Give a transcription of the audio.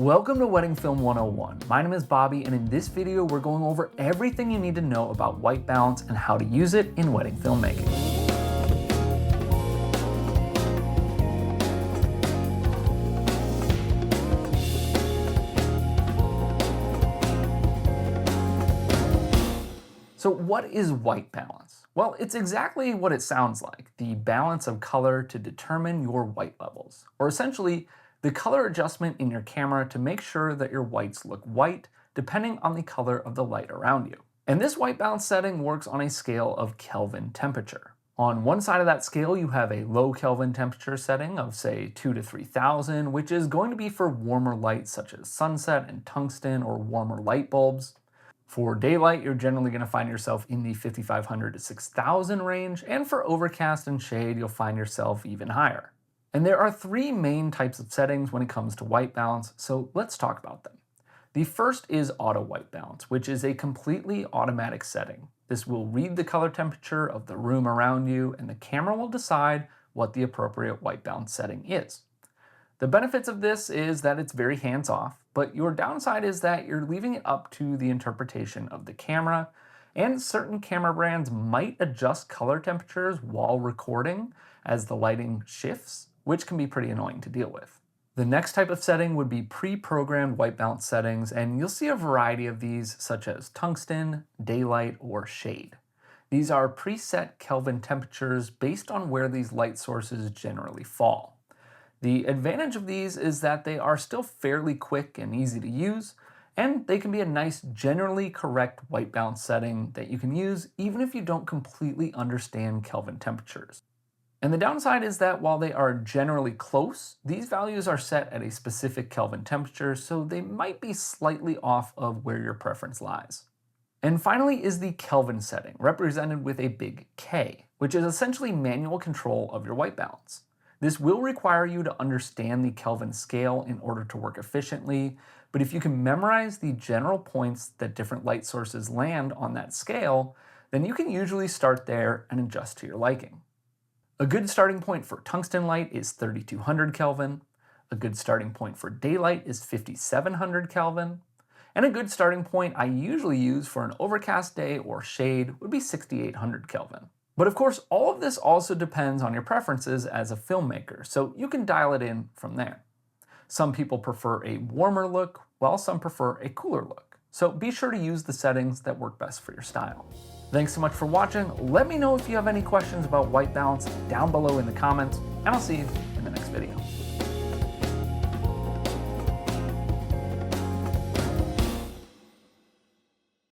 Welcome to Wedding Film 101. My name is Bobby, and in this video we're going over everything you need to know about white balance and how to use it in wedding filmmaking. So what is white balance? Well, it's exactly what it sounds like, the balance of color to determine your white levels, or essentially the color adjustment in your camera to make sure that your whites look white depending on the color of the light around you. And this white balance setting works on a scale of Kelvin temperature. On one side of that scale, you have a low Kelvin temperature setting of say 2 to 3000, which is going to be for warmer lights such as sunset and tungsten or warmer light bulbs. For daylight, you're generally going to find yourself in the 5500 to 6000 range, and for overcast and shade, you'll find yourself even higher. And there are three main types of settings when it comes to white balance, so let's talk about them. The first is auto white balance, which is a completely automatic setting. This will read the color temperature of the room around you, and the camera will decide what the appropriate white balance setting is. The benefits of this is that it's very hands-off, but your downside is that you're leaving it up to the interpretation of the camera, and certain camera brands might adjust color temperatures while recording as the lighting shifts, which can be pretty annoying to deal with. The next type of setting would be pre-programmed white balance settings, and you'll see a variety of these such as tungsten, daylight, or shade. These are preset Kelvin temperatures based on where these light sources generally fall. The advantage of these is that they are still fairly quick and easy to use, and they can be a nice, generally correct white balance setting that you can use even if you don't completely understand Kelvin temperatures. And the downside is that while they are generally close, these values are set at a specific Kelvin temperature, so they might be slightly off of where your preference lies. And finally is the Kelvin setting, represented with a big K, which is essentially manual control of your white balance. This will require you to understand the Kelvin scale in order to work efficiently, but if you can memorize the general points that different light sources land on that scale, then you can usually start there and adjust to your liking. A good starting point for tungsten light is 3200 Kelvin, a good starting point for daylight is 5700 Kelvin, and a good starting point I usually use for an overcast day or shade would be 6800 Kelvin. But of course, all of this also depends on your preferences as a filmmaker, so you can dial it in from there. Some people prefer a warmer look, while some prefer a cooler look. So be sure to use the settings that work best for your style. Thanks so much for watching. Let me know if you have any questions about white balance down below in the comments, and I'll see you in the next video.